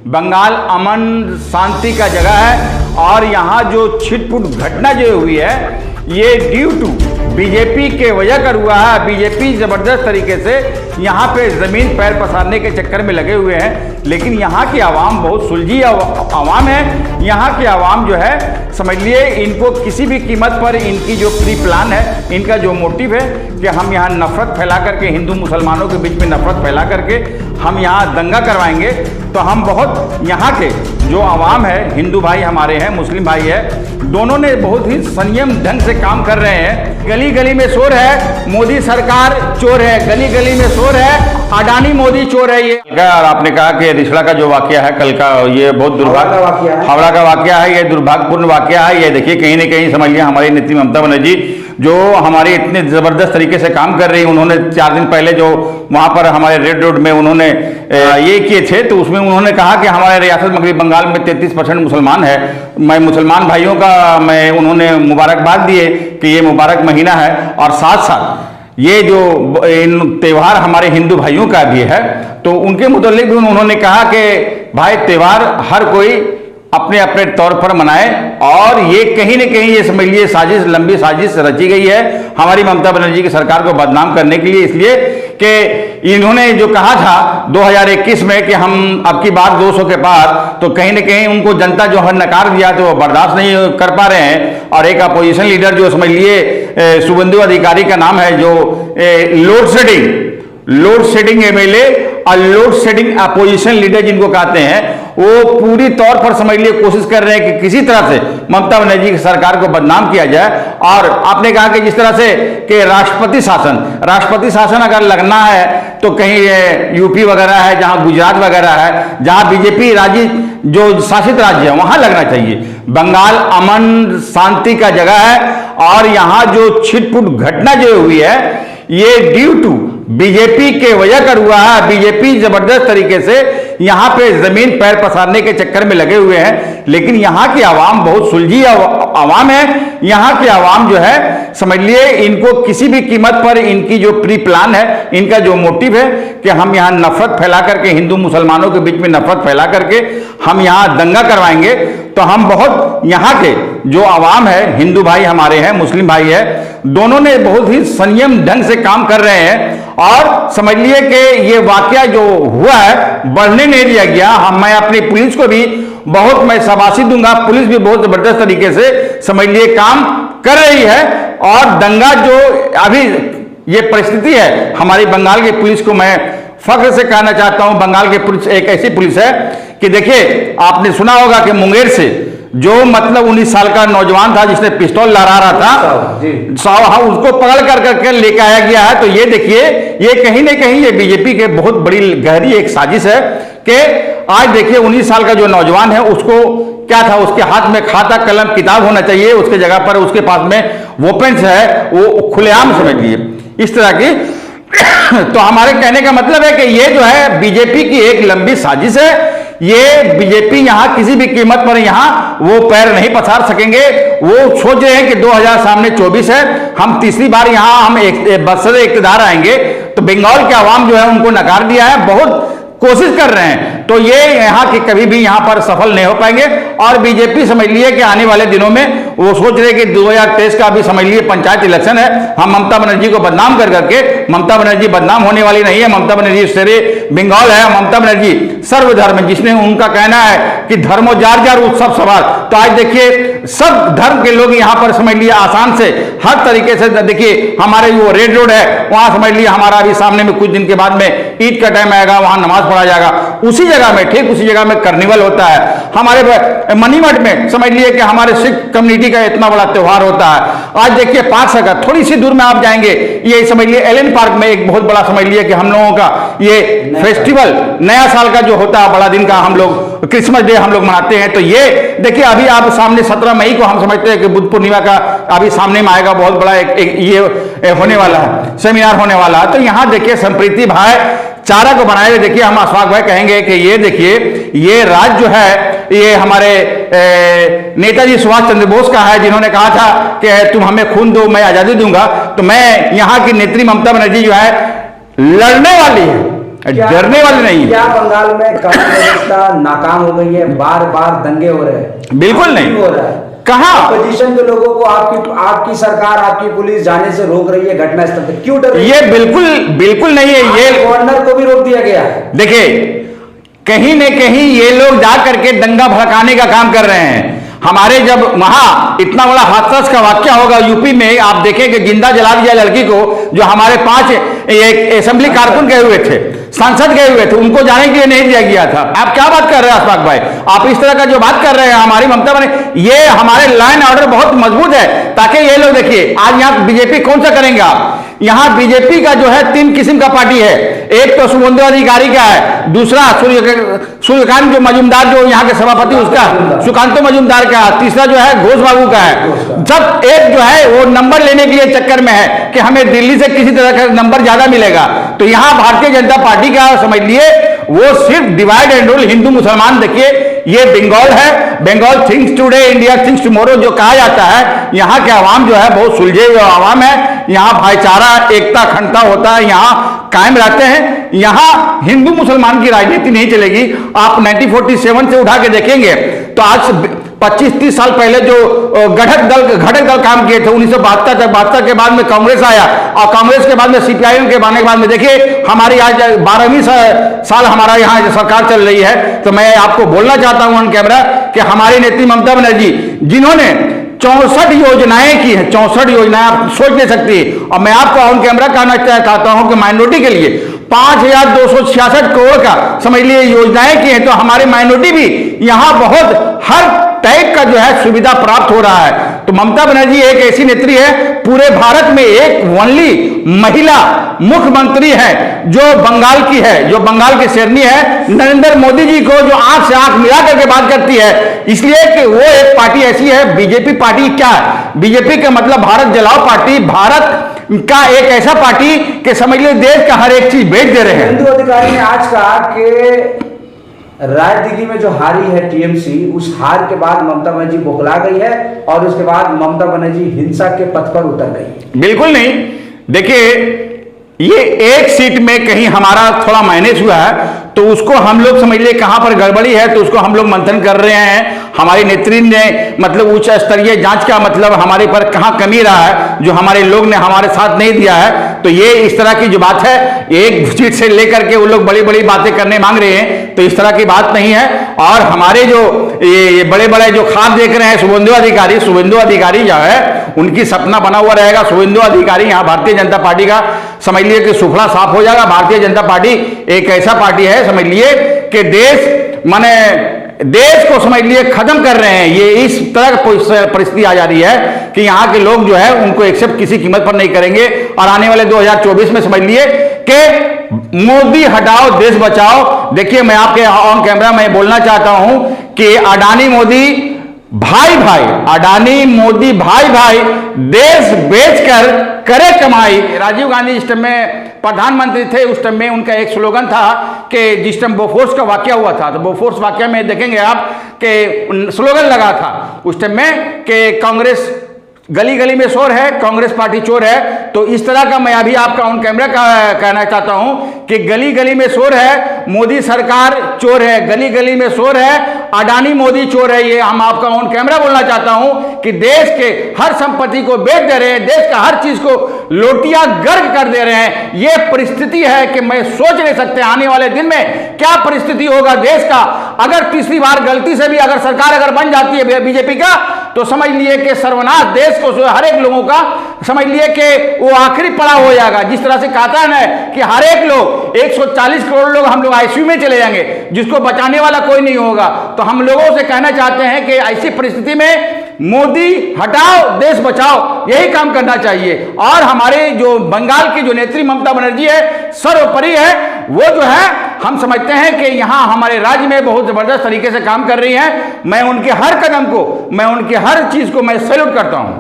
बंगाल अमन शांति का जगह है और यहाँ जो छिटपुट घटना जो हुई है ये ड्यू टू बीजेपी के वजह कर हुआ है। बीजेपी जबरदस्त तरीके से यहाँ पे जमीन पैर पसारने के चक्कर में लगे हुए हैं, लेकिन यहाँ की आवाम बहुत सुलझी आवाम है। यहाँ की आवाम जो है समझ लिए इनको किसी भी कीमत पर इनकी जो प्री प्लान है, इनका जो मोटिव है कि हम यहाँ नफरत फैला करके, हिंदू मुसलमानों के बीच में नफरत फैला करके हम यहाँ दंगा करवाएंगे। तो हम बहुत यहाँ के जो आवाम है, हिंदू भाई हमारे हैं, मुस्लिम भाई है, दोनों ने बहुत ही संयम ढंग से काम कर रहे हैं। गली गली में शोर है मोदी सरकार चोर है, गली गली में शोर है अडानी मोदी चोर है। ये आपने कहा कि रिछड़ा का जो वाकया है कल का, ये बहुत दुर्भाग्य, हावड़ा का वाकया है, ये दुर्भाग्यपूर्ण वाकया है। ये देखिए कहीं ना कहीं समझ लिया हमारी नेत्री ममता बनर्जी जो हमारे इतने ज़बरदस्त तरीके से काम कर रही है। उन्होंने 4 दिन पहले जो वहाँ पर हमारे रेड रोड में उन्होंने ये किए थे, तो उसमें उन्होंने कहा कि हमारे रियासत मगरबी बंगाल में 33% मुसलमान है। मैं मुसलमान भाइयों का उन्होंने मुबारकबाद दिए कि ये मुबारक महीना है, और साथ साथ ये जो इन त्यौहार हमारे हिंदू भाइयों का भी है, तो उनके मुतालिक भी उन्होंने कहा कि भाई त्यौहार हर कोई अपने अपने तौर पर मनाए। और ये कहीं न कहीं ये समझ लिए साजिश, लंबी साजिश रची गई है हमारी ममता बनर्जी की सरकार को बदनाम करने के लिए, इसलिए कि इन्होंने जो कहा था 2021 में कि हम अब की बार 200 के पार, तो कहीं न कहीं उनको जनता जो है नकार दिया, तो वो बर्दाश्त नहीं कर पा रहे हैं। और एक अपोजिशन लीडर जो समझ लिए शुभेंदु अधिकारी का नाम है, जो लोड शेडिंग एमएलए और लोड शेडिंग अपोजिशन लीडर जिनको कहते हैं, वो पूरी तौर पर समझ लिए कोशिश कर रहे हैं कि किसी तरह से ममता बनर्जी की सरकार को बदनाम किया जाए। और आपने कहा कि जिस तरह से कि राष्ट्रपति शासन अगर लगना है तो कहीं यूपी वगैरह है, जहां गुजरात वगैरह है, जहां बीजेपी राज्य जो शासित राज्य है वहां लगना चाहिए। बंगाल अमन शांति का जगह है और यहाँ जो छिटपुट घटना जो हुई है ये ड्यू टू बीजेपी के वजह कर हुआ है। बीजेपी जबरदस्त तरीके से यहाँ पे जमीन पैर पसारने के चक्कर में लगे हुए हैं, लेकिन यहाँ की आवाम बहुत सुलझी आवाम है। यहाँ की आवाम जो है समझ लिए इनको किसी भी कीमत पर इनकी जो प्री प्लान है, इनका जो मोटिव है कि हम यहाँ नफरत फैला करके, हिंदू मुसलमानों के बीच में नफरत फैला करके हम यहाँ दंगा करवाएंगे। तो हम बहुत यहाँ के जो आवाम है, हिंदू भाई हमारे हैं, मुस्लिम भाई है, दोनों ने बहुत ही संयम ढंग से काम कर रहे हैं। और समझ लिए कि ये वाकया जो हुआ है बढ़ने नहीं दिया गया। मैं अपनी पुलिस को भी मैं शाबाशी दूंगा, पुलिस भी बहुत जबरदस्त तरीके से समझ लिए काम कर रही है। और दंगा जो अभी ये परिस्थिति है, हमारी बंगाल की पुलिस को मैं फख्र से कहना चाहता हूं, बंगाल की पुलिस एक ऐसी पुलिस है कि देखिए आपने सुना होगा कि मुंगेर से जो 19 साल का नौजवान था जिसने पिस्तौल लहरा रहा था, उसको पकड़ करके लेके आया गया है। तो ये देखिए ये कहीं ना कहीं ये बीजेपी के बहुत बड़ी गहरी एक साजिश है कि आज देखिए 19 साल का जो नौजवान है उसको क्या था, उसके हाथ में खाता कलम किताब होना चाहिए, उसके जगह पर उसके पास में वेपन्स है, वो खुलेआम समझ लिए इस तरह की। तो हमारे कहने का मतलब है कि ये जो है बीजेपी की एक लंबी साजिश है। ये बीजेपी यहां किसी भी कीमत पर यहां वो पैर नहीं पसार सकेंगे। वो सोच रहे हैं कि 2000 सामने 24 है, हम तीसरी बार यहां हम बरसरे इक़्तिदार आएंगे। तो बंगाल के आवाम जो है उनको नकार दिया है, बहुत कोशिश कर रहे हैं। तो ये यहाँ के कभी भी यहाँ पर सफल नहीं हो पाएंगे। और बीजेपी समझ लिए कि आने वाले दिनों में वो सोच रहे कि 2023 का भी समझ लिए पंचायत इलेक्शन है, हम ममता बनर्जी को बदनाम कर करके, ममता बनर्जी बदनाम होने वाली नहीं है। ममता बनर्जी शेरे बंगाल है, ममता बनर्जी सर्वधर्म, जिसने उनका कहना है कि धर्मो जार जार उत्सव सवार। तो आज देखिए सब धर्म के लोग यहाँ पर समझ लिए आसान से हर तरीके से, देखिए हमारे वो रेड रोड है वहां समझ लिए हमारा अभी सामने में कुछ दिन के बाद में ईद का टाइम आएगा, वहां नमाज पढ़ा जाएगा। उसी जगह में, ठीक उसी जगह में कार्निवल होता है। हमारे मनीमठ में समझ लिए कि हमारे सिख कम्युनिटी का इतना बड़ा त्योहार होता है। आज देखिए 5 सेकंड थोड़ी सी दूर में आप जाएंगे, ये समझ लिए एलन पार्क में एक बहुत बड़ा समझ लिए कि हम लोगों का ये फेस्टिवल नया साल का जो होता है, बड़ा दिन का, हम लोग क्रिसमस डे हम लोग मनाते हैं। तो ये देखिए अभी आप सामने 17 मई को हम समझते हैं कि बुद्ध पूर्णिमा का अभी सामने में आएगा, बहुत बड़ा एक ये होने वाला है, सेमिनार होने वाला है। तो यहाँ देखिए संप्रीति भाई चारा को बनाए हुए, देखिए हम अशफाक भाई कहेंगे कि ये देखिए ये राज जो है ये हमारे नेताजी सुभाष चंद्र बोस का है, जिन्होंने कहा था कि तुम हमें खून दो मैं आजादी दूंगा। तो मैं यहाँ की नेत्री ममता बनर्जी जो है लड़ने वाली है, डरने वाले नहीं है। क्या बंगाल में कानून व्यवस्था नाकाम हो गई है? बार बार दंगे हो रहे हैं। बिल्कुल नहीं हो रहा है। कहाँ अपोजिशन के लोगों को आपकी सरकार, आपकी पुलिस जाने से रोक रही है घटनास्थल पे, क्यों डर रही है? ये बिल्कुल नहीं है। ये गवर्नर को भी रोक दिया गया है। देखिए, कहीं न कहीं ये लोग जा करके दंगा भड़काने का काम कर रहे हैं। हमारे जब वहां इतना बड़ा हादसा का वाक्य होगा यूपी में, आप देखेंगे जिंदा जला दिया लड़की को, जो हमारे 5 असेंबली कारकुन गए हुए थे, सांसद गए हुए थे, उनको जाने के लिए नहीं दिया गया था। आप क्या बात कर रहे हैं अशफाक भाई? आप इस तरह का जो बात कर रहे हैं हमारी ममता बने, ये हमारे लॉ एंड ऑर्डर बहुत मजबूत है, ताकि ये लोग देखिए आज यहाँ बीजेपी कौन सा करेंगे आप? यहां बीजेपी का जो है 3 किस्म का पार्टी है। एक तो शुभेंदु अधिकारी का है, दूसरा सूर्यकांत जो मजूमदार जो यहाँ के सभापति उसका, सुकांतो मजूमदार का, तीसरा जो है घोष बाबू का है। जब एक जो है वो नंबर लेने के लिए चक्कर में है कि हमें दिल्ली से किसी तरह का नंबर ज्यादा मिलेगा, तो यहां भारतीय जनता पार्टी का समझ लिए वो सिर्फ डिवाइड एंड रूल, हिंदू मुसलमान। देखिए ये बंगाल है, Bengal thinks today India thinks tomorrow जो कहा जाता है। यहाँ के आवाम जो है बहुत सुलझे हुए आवाम है, यहाँ भाईचारा, एकता, अखंडता होता है, यहाँ कायम रहते हैं। यहाँ हिंदू मुसलमान की राजनीति नहीं चलेगी। आप 1947 से उठा के देखेंगे तो आज 25-30 साल पहले जो घटक दल काम किए थे 1972 तक, 72 के बाद में कांग्रेस आया और कांग्रेस के बाद में सीपीआईएम के बनने के बाद में देखिए हमारी आज 12वीं साल हमारा यहाँ सरकार चल रही है। तो मैं आपको बोलना चाहता हूं ऑन कैमरा कि हमारी नेत्री ममता बनर्जी जिन्होंने 64 योजनाएं की हैं, 64 योजनाएं आप सोच नहीं सकती। और मैं आपको ऑन कैमरा कहना चाहता हूं कि माइनॉरिटी के लिए 5266 करोड़ का समझ लिए योजनाएं की हैं। तो हमारे माइनॉरिटी भी यहां बहुत हर टाइप का जो है सुविधा प्राप्त हो रहा है। तो ममता बनर्जी एक ऐसी नेत्री है, पूरे भारत में एक ओनली महिला मुख्यमंत्री है जो बंगाल की है, जो बंगाल की शेरनी है। नरेंद्र मोदी जी को जो आंख से आंख मिला करके बात करती है, इसलिए कि वो एक पार्टी ऐसी है। बीजेपी पार्टी क्या है? बीजेपी का मतलब भारत जलाओ पार्टी, भारत का एक ऐसा पार्टी कि समझ लीजिए देश का हर एक चीज बेच दे रहे हैं। हिंदू अधिकारी ने आज कहा कि रायदिल्ली में जो हारी है टीएमसी, उस हार के बाद ममता बनर्जी बौखला गई है और उसके बाद ममता बनर्जी हिंसा के पथ पर उतर गई। बिल्कुल नहीं। देखिए ये एक सीट में कहीं हमारा थोड़ा माइनस हुआ है, तो उसको हम लोग समझ लिए कहां पर गड़बड़ी है, तो उसको हम लोग मंथन कर रहे हैं। हमारी नेत्री ने मतलब उच्च स्तरीय जांच का मतलब हमारे पर कहां कमी रहा है, जो हमारे लोग ने हमारे साथ नहीं दिया है। तो ये इस तरह की जो बात है, एक सीट से लेकर के वो लोग बड़ी बड़ी बातें करने मांग रहे हैं, तो इस तरह की बात नहीं है। और हमारे जो ये बड़े बड़े जो ख्वाब देख रहे हैं शुभेंदु अधिकारी जो है उनकी सपना बना हुआ रहेगा। शुभेंदु अधिकारी यहाँ भारतीय जनता पार्टी का समझ लिए कि सुफला साफ हो जाएगा। भारतीय जनता पार्टी एक ऐसा पार्टी है समझ लिए कि देश को समझ लिए खत्म कर रहे हैं। ये इस तरह की परिस्थिति आ जा रही है कि यहाँ के लोग जो है उनको एक्सेप्ट किसी कीमत पर नहीं करेंगे। और आने वाले 2024 में समझ लिए कि मोदी हटाओ देश बचाओ। देखिए मैं आपके ऑन कैमरा में बोलना चाहता हूं कि अडानी मोदी भाई देश बेचकर करे कमाई। राजीव गांधी जिस टाइम में प्रधानमंत्री थे उस टाइम में उनका एक स्लोगन था कि जिस टाइम बोफोर्स का वाकया हुआ था, तो बोफोर्स वाकया में देखेंगे आप कि स्लोगन लगा था उस टाइम में कि कांग्रेस गली गली में शोर है, कांग्रेस पार्टी चोर है। तो इस तरह का मैं अभी आपका ऑन कैमरा कहना चाहता हूं कि गली गली में शोर है, मोदी सरकार चोर है, गली गली में शोर है, अडानी मोदी चोर है। ये हम आपका ऑन कैमरा बोलना चाहता हूं कि देश के हर संपत्ति को बेच दे रहे हैं, देश का हर चीज को लोटियां गर्क कर दे रहे हैं। ये परिस्थिति है कि मैं सोच नहीं सकते आने वाले दिन में क्या परिस्थिति होगा देश का। अगर तीसरी बार गलती से भी अगर सरकार अगर बन जाती है बीजेपी का, तो समझ लिए कि सर्वनाश देश को हर एक लोगों का समझ लिए कि वो आखिरी पड़ाव हो जाएगा। जिस तरह से कहता है ना कि हर एक लोग 140 करोड़ लोग हम लोग आईसीयू में चले जाएंगे, जिसको बचाने वाला कोई नहीं होगा। तो हम लोगों से कहना चाहते हैं कि ऐसी परिस्थिति में मोदी हटाओ देश बचाओ, यही काम करना चाहिए। और हमारे जो बंगाल की जो नेत्री ममता बनर्जी है सर्वोपरि है, वो जो है हम समझते हैं कि यहाँ हमारे राज्य में बहुत जबरदस्त तरीके से काम कर रही है। मैं उनके हर कदम को, मैं उनके हर चीज को मैं सैल्यूट करता हूं।